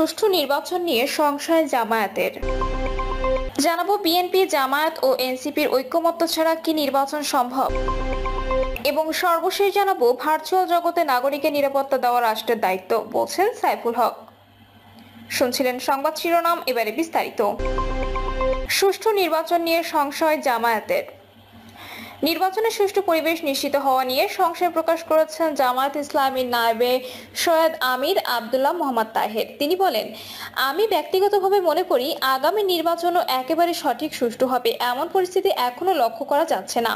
সুষ্ঠু নির্বাচন নিয়ে সংশয় জামায়াতের। জানাবো বিএনপি, জামায়াত ও এনসিপির ঐক্যমত্য ছাড়া কি নির্বাচন সম্ভব, এবং সর্বশেষ জানাবো ভার্চুয়াল জগতে নাগরিকের নিরাপত্তা দেওয়া রাষ্ট্রের দায়িত্ব, বলছেন সাইফুল হক। শুনছিলেন সংবাদ শিরোনাম, এবারে বিস্তারিত। সুষ্ঠু নির্বাচন নিয়ে সংশয় জামায়াতের। নির্বাচনের সুষ্ঠু পরিবেশ নিশ্চিত হওয়া নিয়ে সংশয় প্রকাশ করেছেন জামায়াত ইসলামীর নায়েবে সৈয়দ আমির আব্দুল্লাহ মোহাম্মদ তাহের। তিনি বলেন, আমি ব্যক্তিগতভাবে মনে করি আগামী নির্বাচনও একেবারে সঠিক সুষ্ঠু হবে এমন পরিস্থিতি এখনো লক্ষ্য করা যাচ্ছে না।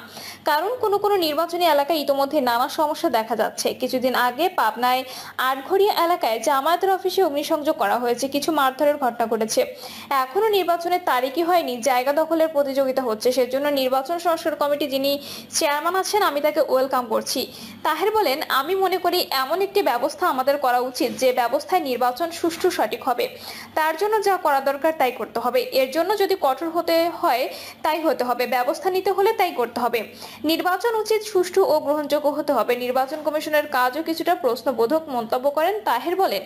কারণ কোনো নির্বাচনী এলাকায় ইতোমধ্যে নানা সমস্যা দেখা যাচ্ছে। কিছুদিন আগে পাবনায় আটঘরিয়া এলাকায় জামায়াতের অফিসে অগ্নিসংযোগ করা হয়েছে, কিছু মারধরের ঘটনা ঘটেছে। এখনো নির্বাচনের তারিখই হয়নি, জায়গা দখলের প্রতিযোগিতা হচ্ছে। সেজন্য নির্বাচন সংস্কার কমিটি যিনি চেয়ারম্যান আছেন, আমি তাকে ওয়েলকাম করছি। তাহের বলেন, আমি মনে করি এমন একটি ব্যবস্থা আমাদের করা উচিত যে ব্যবস্থায় নির্বাচন সুষ্ঠু সঠিক হবে। তার জন্য যা করা দরকার তাই করতে হবে। এর জন্য যদি কঠোর হতে হয় তাই হতে হবে, ব্যবস্থা নিতে হলে তাই করতে হবে। নির্বাচন উচিত সুষ্ঠু ও গ্রহণযোগ্য হতে হবে। নির্বাচন কমিশনের কাজও কিছুটা প্রশ্নবোধক মন্তব্য করেন তাহের। বলেন,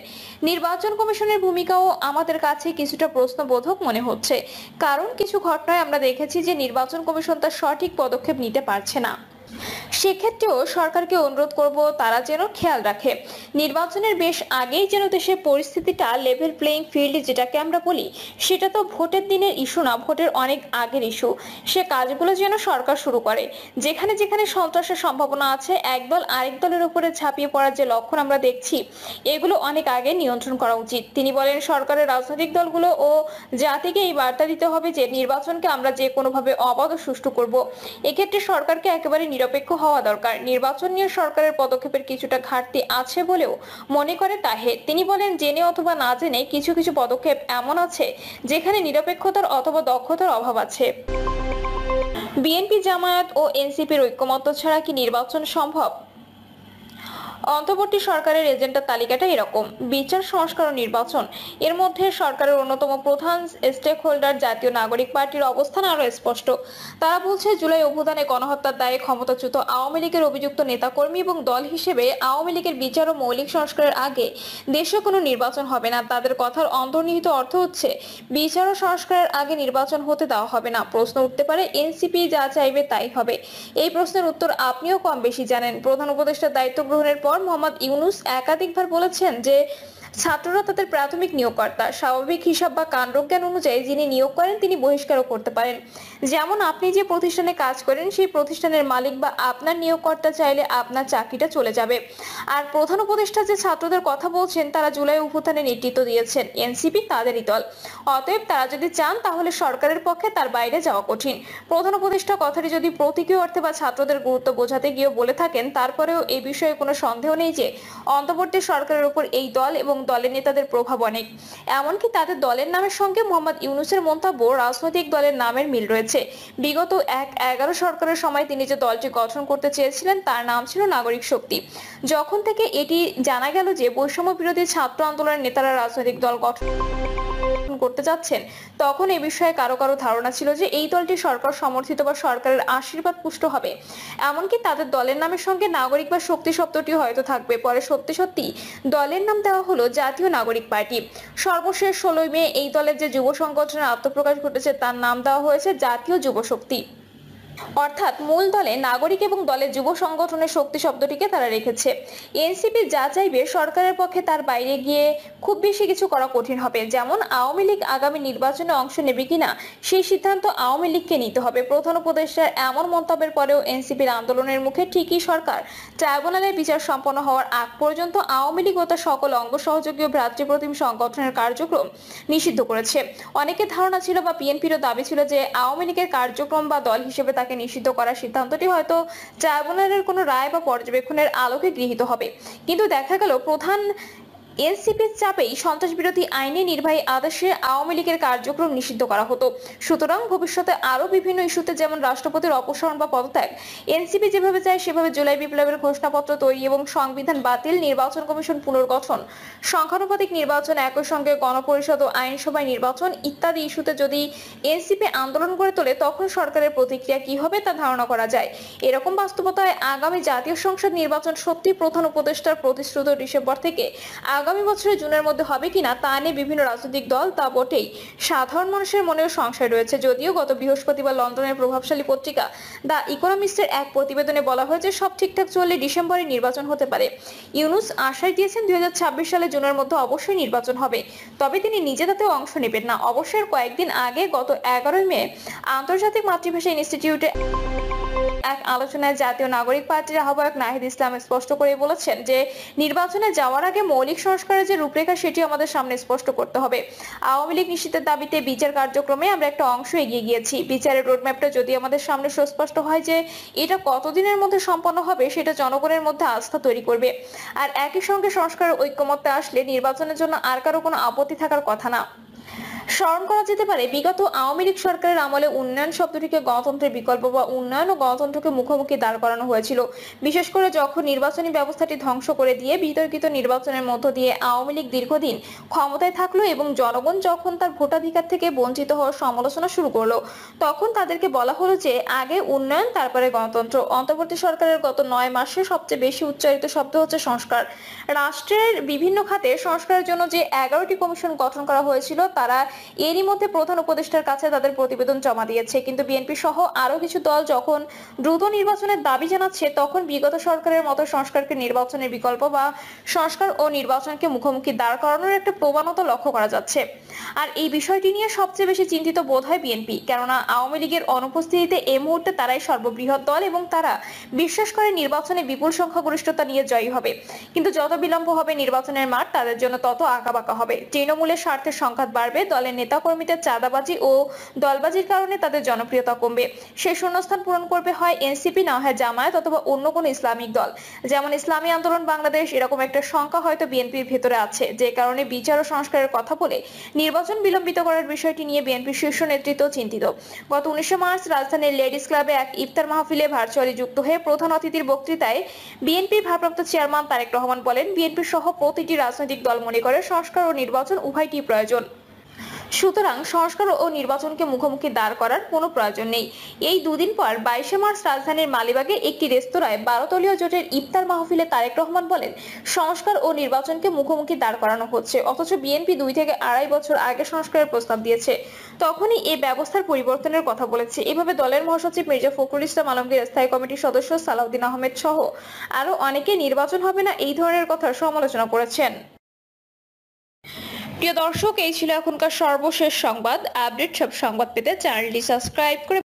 নির্বাচন কমিশনের ভূমিকাও আমাদের কাছে কিছুটা প্রশ্নবোধক মনে হচ্ছে, কারণ কিছু ঘটনায় আমরা দেখেছি যে নির্বাচন কমিশন তার সঠিক পদক্ষেপ নিতে পারছে না। সেক্ষেত্রেও সরকারকে অনুরোধ করব তারা যেন খেয়াল রাখে নির্বাচনের বেশ আগেই যেন দেশের পরিস্থিতিটা লেভেল প্লেইং ফিল্ড যেটাকে আমরা বলি, সেটা তো ভোটের দিনের ইস্যু না, ভোটের অনেক আগের ইস্যু। সে কাজগুলো যেন সরকার শুরু করে। যেখানে যেখানে সন্ত্রাসের সম্ভাবনা আছে, একদল আরেক দলের উপরে ঝাঁপিয়ে পড়ার যে লক্ষণ আমরা দেখছি, এগুলো অনেক আগে নিয়ন্ত্রণ করা উচিত। তিনি বলেন, সরকারের রাজনৈতিক দলগুলো ও জাতিকে এই বার্তা দিতে হবে যে নির্বাচনকে আমরা যে কোনোভাবে অবাধ ও সুষ্ঠু করব। এক্ষেত্রে সরকারকে একেবারে নিরপেক্ষ হওয়া দরকার। নির্বাচন নিয়ে সরকারের পদক্ষেপের কিছুটা ঘাটতি আছে বলেও মনে করে তাহের। তিনি বলেন, জেনে অথবা না জেনে কিছু কিছু পদক্ষেপ এমন আছে যেখানে নিরপেক্ষতার অথবা দক্ষতার অভাব আছে। বিএনপি, জামায়াত ও এনসিপির ঐক্যমত্য ছাড়া কি নির্বাচন সম্ভব? অন্তর্বর্তী সরকারের এজেন্ডার তালিকাটা এরকম: বিচার, সংস্কার ও নির্বাচন। এর মধ্যে সরকারের অন্যতম প্রধান স্টেক হোল্ডার জাতীয় নাগরিক পার্টির অবস্থান আরো স্পষ্ট। তারা বলছে, জুলাই অভ্যুত্থানে গণহত্যার দায়ে ক্ষমতাচ্যুত আওয়ামী লীগের অভিযুক্ত নেতাকর্মী এবং দল হিসেবে আওয়ামী লীগের বিচার ও মৌলিক সংস্কারের আগে দেশে কোনো নির্বাচন হবে না। তাদের কথার অন্তর্নিহিত অর্থ হচ্ছে, বিচার ও সংস্কারের আগে নির্বাচন হতে দেওয়া হবে না। প্রশ্ন উঠতে পারে, এনসিপি যা চাইবে তাই হবে। এই প্রশ্নের উত্তর আপনিও কম বেশি জানেন। প্রধান উপদেষ্টার দায়িত্ব গ্রহণের পর মোহাম্মদ ইউনূস একাধিকবার বলেছেন যে ছাত্ররা তাদের প্রাথমিক নিয়োগকর্তা। স্বাভাবিক হিসাব বা কাণ্ডজ্ঞান অনুযায়ী যিনি নিয়োগ করেন তিনি বহিষ্কারও করতে পারেন। যেমন আপনি যে প্রতিষ্ঠানে কাজ করেন সেই প্রতিষ্ঠানের মালিক বা আপনার নিয়োগকর্তা চাইলে আপনার চাকরিটা চলে যাবে। আর প্রধান উপদেষ্টা যে ছাত্রদের কথা বলছেন তারা জুলাই অভ্যুত্থানে নেতৃত্ব দিয়েছেন, এনসিপি তাদেরই দল। অতএব তারা যদি চান তাহলে সরকারের পক্ষে তার বাইরে যাওয়া কঠিন। প্রধান উপদেষ্টা কথাটি যদি প্রতীকী অর্থে বা ছাত্রদের গুরুত্ব বোঝাতে গিয়ে বলে থাকেন, তারপরেও এই বিষয়ে কোনো সন্দেহ নেই যে অন্তর্বর্তী সরকারের উপর এই দল এবং দলের নেতাদের প্রভাব অনেক। এমনকি তাদের দলের নামের সঙ্গে মোহাম্মদ ইউনূসের মন্তব্য রাজনৈতিক দলের নামের মিল রয়েছে। বিগত 11 সরকারের সময় তিনি যে দলটি গঠন করতে চেয়েছিলেন তার নাম ছিল নাগরিক শক্তি। যখন থেকে এটি জানা গেল যে বৈষম্য বিরোধী ছাত্র আন্দোলনের নেতারা রাজনৈতিক দল গঠন করতে যাচ্ছেন, তখন এই বিষয়ে কারো কারো ধারণা ছিল যে এই দলটি সরকার সমর্থিত বা সরকারের আশীর্বাদ পুষ্ট হবে। এমনকি তাদের দলের নামের সঙ্গে নাগরিক বা শক্তি শব্দটি হয়তো থাকবে। পরে সত্যি দলের নাম দেওয়া হলো জাতীয় নাগরিক পার্টি। সর্বশেষ 16 মে এই দলের যে যুব সংগঠনের আত্মপ্রকাশ ঘটেছে তার নাম দেওয়া হয়েছে জাতীয় যুব শক্তি। অর্থাৎ মূল দলে নাগরিক এবং দলের যুব সংগঠনের শক্তি শব্দটিকে তারা রেখেছে। এনসিপি যা চাইবে সরকারের পক্ষে তার বাইরে গিয়ে খুব বেশি কিছু করা কঠিন হবে। যেমন আওয়ামী লীগ আগামী নির্বাচনে অংশ নেবে কিনা সেই সিদ্ধান্ত আওয়ামী লীগকে নিতে হবে। প্রধান উপদেষ্টার এমন মন্তব্যের পরেও এনসিপির আন্দোলনের মুখে ঠিকই সরকার ট্রাইব্যুনালের বিচার সম্পন্ন হওয়ার আগ পর্যন্ত আওয়ামী লীগ ও তার সকল অঙ্গ সহযোগী ভ্রাতৃপ্রতিম সংগঠনের কার্যক্রম নিষিদ্ধ করেছে। অনেকের ধারণা ছিল বা বিএনপিরও দাবি ছিল যে আওয়ামী লীগের কার্যক্রম বা দল হিসেবে তাকে নিষিদ্ধ করার সিদ্ধান্তটি হয়তো ট্রাইব্যুনালের কোনো রায় বা পর্যবেক্ষণের আলোকে গৃহীত হবে। কিন্তু দেখা গেল প্রধান এনসিপির চাপেই সন্ত্রাস বিরোধী আইনে নির্বাহী আদেশে আওয়ামী লীগের কার্যক্রম নিষিদ্ধ করা হতো। সুতরাং ভবিষ্যতে আরো বিভিন্ন ইস্যুতে যেমন রাষ্ট্রপতির অপসারণ বা পদত্যাগ, এনসিপি যেভাবে চায় সেভাবে জুলাই বিপ্লবের ঘোষণাপত্র তৈরি এবং সংবিধান বাতিল, নির্বাচন কমিশন পুনর্গঠন, সংখ্যানুপাতিক নির্বাচন, একই সঙ্গে গণপরিষদ ও আইনসভায় নির্বাচন ইত্যাদি ইস্যুতে যদি এনসিপি আন্দোলন করে তোলে তখন সরকারের প্রতিক্রিয়া কি হবে তা ধারণা করা যায়। এরকম বাস্তবতায় আগামী জাতীয় সংসদ নির্বাচন সত্যি প্রধান উপদেষ্টার প্রতিশ্রুত ডিসেম্বর থেকে আগামী বছরের জুনের মধ্যে হবে কিনা তা নিয়ে বিভিন্ন রাজনৈতিক দল তা বটেই, সাধারণ মানুষের মনেও সংশয় রয়েছে। যদিও গত বৃহস্পতিবার লন্ডনের প্রভাবশালী পত্রিকা দ্য ইকোনমিস্টের এক প্রতিবেদনে বলা হয়েছে সব ঠিকঠাক চললে ডিসেম্বরে নির্বাচন হতে পারে। ইউনূস আশ্বাস দিয়েছেন 2026 সালে জুনের মধ্যে অবশ্যই নির্বাচন হবে, তবে তিনি নিজে তাতে অংশ নেবেন না। অবশ্যই কয়েকদিন আগে গত 11 মে আন্তর্জাতিক মাতৃভাষা ইনস্টিটিউটে এক আলোচনায় জাতীয় নাগরিক পার্টির আহ্বায়ক নাহিদ ইসলাম স্পষ্ট করে বলেছেন যে নির্বাচনে যাওয়ার আগে মৌলিক সংস্কারের যে রূপরেখা সেটি আমাদের সামনে স্পষ্ট করতে হবে। আওয়ামী লীগ নিষিদ্ধের দাবিতে বিচার কার্যক্রমে আমরা একটা অংশ এগিয়ে গিয়েছি। বিচারের রোডম্যাপটা যদি আমাদের সামনে সুস্পষ্ট হয় যে এটা কতদিনের মধ্যে সম্পন্ন হবে, সেটা জনগণের মধ্যে আস্থা তৈরি করবে। আর একই সঙ্গে সংস্কারের ঐক্যমত্যে আসলে নির্বাচনের জন্য আর কারো কোনো আপত্তি থাকার কথা না। স্মরণ করা যেতে পারে বিগত আওয়ামী লীগ সরকারের আমলে উন্নয়ন শব্দটিকে গণতন্ত্রের বিকল্প বা উন্নয়ন ও গণতন্ত্রকে মুখোমুখি দাঁড় করানো হয়েছিল। বিশেষ করে যখন নির্বাচনী ব্যবস্থাটি ধ্বংস করে দিয়ে বিতর্কিত নির্বাচনের মধ্য দিয়ে আওয়ামী লীগ দীর্ঘদিন ক্ষমতায় থাকলো এবং জনগণ যখন তার ভোটাধিকার থেকে বঞ্চিত হওয়ার সমালোচনা শুরু করলো, তখন তাদেরকে বলা হলো যে আগে উন্নয়ন তারপরে গণতন্ত্র। অন্তর্বর্তী সরকারের গত 9 মাসে সবচেয়ে বেশি উচ্চারিত শব্দ হচ্ছে সংস্কার। রাষ্ট্রের বিভিন্ন খাতে সংস্কারের জন্য যে 11টি কমিশন গঠন করা হয়েছিল তারা এরই মধ্যে প্রধান উপদেষ্টার কাছে তাদের প্রতিবেদন জমা দিয়েছে। কিন্তু বিএনপি সহ আরো কিছু দল যখন দ্রুত নির্বাচনের দাবি জানাচ্ছে, তখন বিগত সরকারের মতো সংস্কারকে নির্বাচনের বিকল্প বা সংস্কার ও নির্বাচনকে মুখোমুখি দাঁড় করানোর একটা প্রবণতা লক্ষ্য করা যাচ্ছে। আর এই বিষয়টি নিয়ে সবচেয়ে বেশি চিন্তিত বোধ হয় বিএনপি, কেননা আওয়ামী লীগের অনুপস্থিতিতে এই মুহূর্তে তারাই সর্ববৃহৎ দল এবং তারা বিশ্বাস করে নির্বাচনে বিপুল সংখ্যাগরিষ্ঠতা নিয়ে জয়ী হবে। কিন্তু যত বিলম্ব হবে নির্বাচনের মাঠ তাদের জন্য তত আঁকাবাঁকা হবে। তৃণমূলের স্বার্থের সংঘাত বাড়বে, দলের নেতাকর্মীদের চাঁদাবাজি ও দলবাজির কারণে তাদের জনপ্রিয়তা কমবে। সেই শূন্যস্থান পূরণ করবে হয় এনসিপি, না হয় জামায়াত অথবা অন্য কোনো ইসলামিক দল, যেমন ইসলামী আন্দোলন বাংলাদেশ। এরকম একটা সংখ্যা হয়তো বিএনপির ভেতরে আছে, যে কারণে বিচার ও সংস্কারের কথা বলে নির্বাচন বিলম্বিত করার বিষয়টি নিয়ে বিএনপির শীর্ষ নেতৃত্ব চিন্তিত। গত 19 মার্চ রাজধানীর লেডিস ক্লাবে এক ইফতার মাহফিলে ভার্চুয়ালি যুক্ত হয়ে প্রধান অতিথির বক্তৃতায় বিএনপির ভারপ্রাপ্ত চেয়ারম্যান তারেক রহমান বলেন, বিএনপি সহ প্রতিটি রাজনৈতিক দল মনে করে সংস্কার ও নির্বাচন উভয়টি প্রয়োজন। সুতরাং সংস্কার ও নির্বাচনকে মুখোমুখি দাঁড় করার কোনো প্রয়োজন নেই। এই দুদিন পর 22 মার্চ রাজধানীর মালিবাগে একটি রেস্তোরাঁয় 12 দলীয় জোটের ইফতার মাহফিলে তারেক রহমান বলেন, সংস্কার ও নির্বাচনকে মুখোমুখি দাঁড় করানো হচ্ছে, অথচ বিএনপি 2 থেকে 2.5 বছর আগে সংস্কারের প্রস্তাব দিয়েছে, তখনই এই ব্যবস্থার পরিবর্তনের কথা বলেছে। এভাবে দলের মহাসচিব মির্জা ফখরুল ইসলাম আলমগীর, স্থায়ী কমিটির সদস্য সালাউদ্দিন আহমেদ সহ আরো অনেকে নির্বাচন হবে না এই ধরনের কথা সমালোচনা করেছেন। প্রিয় দর্শক, এই ছিল এখনকার সর্বশেষ সংবাদ। আপডেট সব সংবাদ পেতে চ্যানেলটি সাবস্ক্রাইব করে